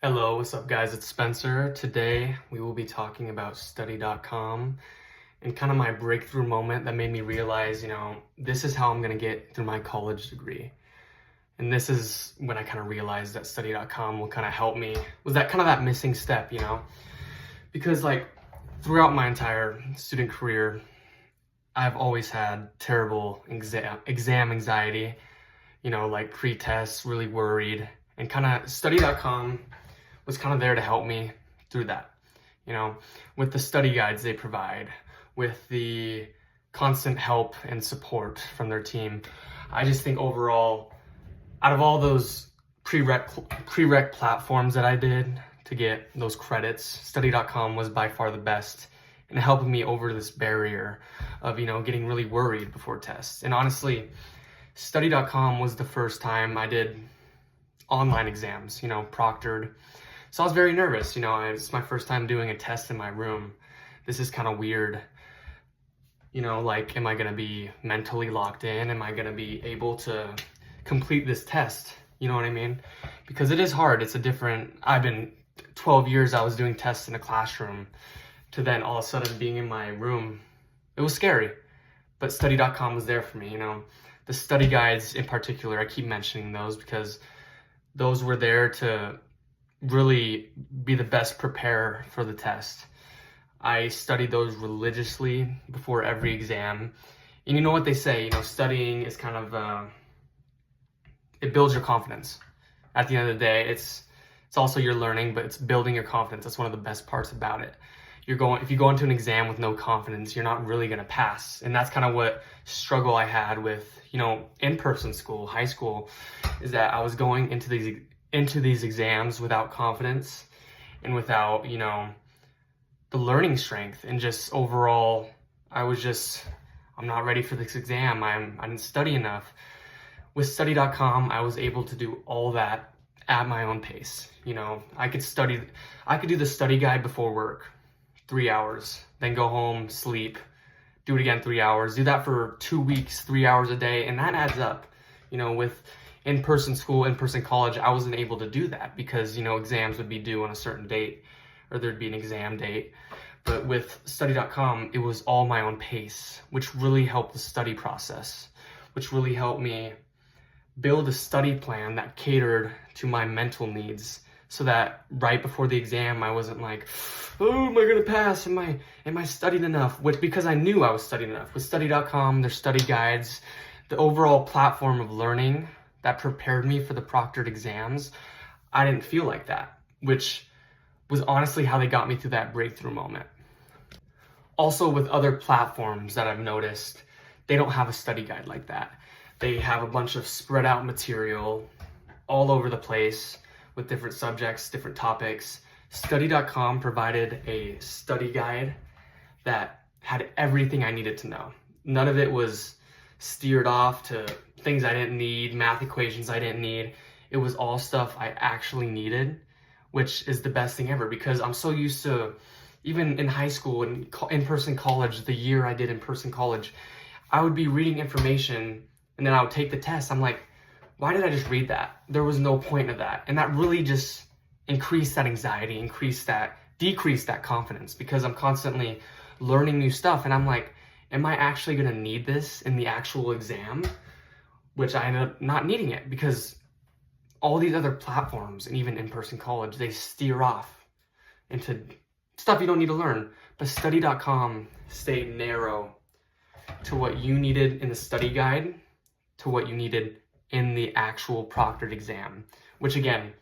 Hello, what's up guys? It's Spencer. Today we will be talking about study.com and kind of my breakthrough moment that made me realize, this is how I'm going to get through my college degree. And this is when I kind of realized that study.com will kind of help me. Was that kind of that missing step, Because throughout my entire student career, I've always had terrible exam anxiety, pre-tests, really worried, and kind of study.com was kind of there to help me through that, with the study guides they provide, with the constant help and support from their team. I just think overall, out of all those prereq platforms that I did to get those credits, study.com was by far the best in helping me over this barrier of, getting really worried before tests. And honestly, study.com was the first time I did online exams, proctored. So I was very nervous, it's my first time doing a test in my room. This is kind of weird. Am I gonna be mentally locked in? Am I gonna be able to complete this test? You know what I mean? Because it is hard. I've been 12 years I was doing tests in a classroom to then all of a sudden being in my room. It was scary, but study.com was there for me, The study guides in particular, I keep mentioning those because those were there to really be the best preparer for the test. I studied those religiously before every exam. And you know what they say, studying is kind of, it builds your confidence. At the end of the day, it's also your learning, but it's building your confidence. That's one of the best parts about it. If you go into an exam with no confidence, you're not really gonna pass. And that's kind of what struggle I had with, in-person school, high school, is that I was going into these exams without confidence and without, the learning strength, and just overall, I'm not ready for this exam. I didn't study enough. With study.com, I was able to do all that at my own pace. I could do the study guide before work, 3 hours, then go home, sleep, do it again 3 hours, do that for 2 weeks, 3 hours a day, and that adds up. With in-person school, in-person college, I wasn't able to do that because, exams would be due on a certain date, or there'd be an exam date. But with study.com, it was all my own pace, which really helped the study process, which really helped me build a study plan that catered to my mental needs, so that right before the exam, I wasn't like, oh, am I gonna pass? Am I studied enough? Because I knew I was studied enough. With study.com, their study guides, the overall platform of learning that prepared me for the proctored exams, I didn't feel like that, which was honestly how they got me through that breakthrough moment. Also, with other platforms that I've noticed, they don't have a study guide like that. They have a bunch of spread out material all over the place with different subjects, different topics. Study.com provided a study guide that had everything I needed to know. None of it was steered off to things I didn't need, math equations I didn't need. It was all stuff I actually needed, which is the best thing ever, because I'm so used to, even in high school and in-person college, the year I did in-person college, I would be reading information and then I would take the test. I'm like, why did I just read that? There was no point of that. And that really just increased that anxiety, decreased that confidence, because I'm constantly learning new stuff. And I'm like, am I actually gonna need this in the actual exam? Which I ended up not needing it, because all these other platforms and even in-person college, they steer off into stuff you don't need to learn. But study.com stayed narrow to what you needed in the study guide, to what you needed in the actual proctored exam. Which again,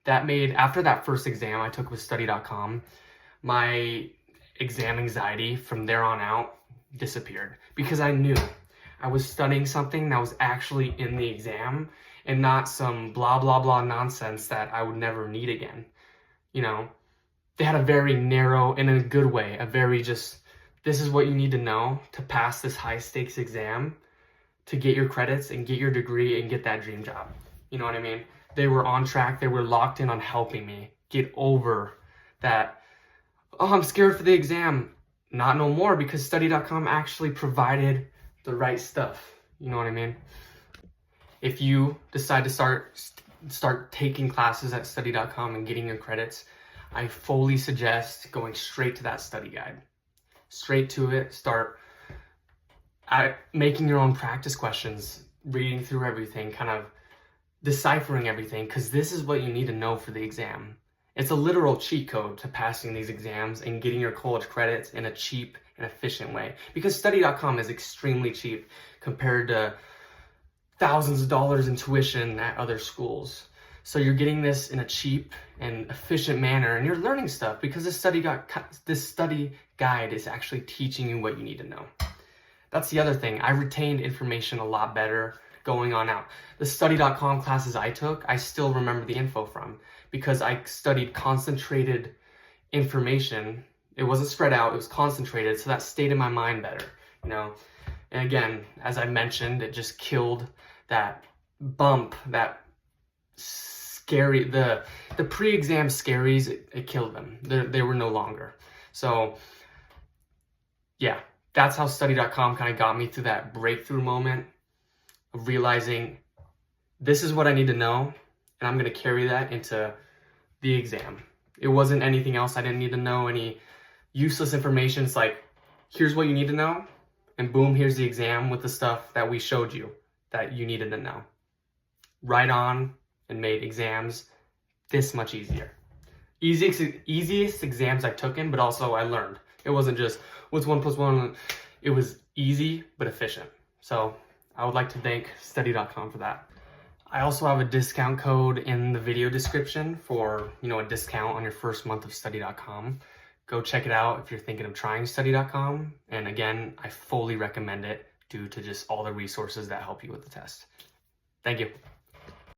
after that first exam I took with study.com, my exam anxiety from there on out disappeared, because I knew I was studying something that was actually in the exam and not some blah, blah, blah nonsense that I would never need again. They had a very narrow, and in a good way, this is what you need to know to pass this high stakes exam, to get your credits and get your degree and get that dream job. You know what I mean? They were on track. They were locked in on helping me get over that, oh, I'm scared for the exam. Not no more, because study.com actually provided the right stuff. You know what I mean? If you decide to start start taking classes at study.com and getting your credits, I fully suggest going straight to that study guide. Straight to it, start making your own practice questions, reading through everything, kind of deciphering everything, because this is what you need to know for the exam. It's a literal cheat code to passing these exams and getting your college credits in a cheap and efficient way. Because study.com is extremely cheap compared to thousands of dollars in tuition at other schools. So you're getting this in a cheap and efficient manner, and you're learning stuff because this study guide is actually teaching you what you need to know. That's the other thing. I retained information a lot better going on out. The study.com classes I took, I still remember the info from, because I studied concentrated information. It wasn't spread out, it was concentrated, so that stayed in my mind better, you know? And again, as I mentioned, it just killed that bump, that scary, the pre-exam scaries, it killed them. They were no longer. So yeah, that's how study.com kind of got me through that breakthrough moment of realizing this is what I need to know, and I'm going to carry that into the exam. It wasn't anything else. I didn't need to know any useless information. It's like, here's what you need to know, and boom, here's the exam with the stuff that we showed you that you needed to know. Right on, and made exams this much easier. Easiest exams I took in, but also I learned. It wasn't just, what's 1 + 1? It was easy, but efficient. So I would like to thank study.com for that. I also have a discount code in the video description for, a discount on your first month of study.com. Go check it out if you're thinking of trying study.com. And again, I fully recommend it due to just all the resources that help you with the test. Thank you.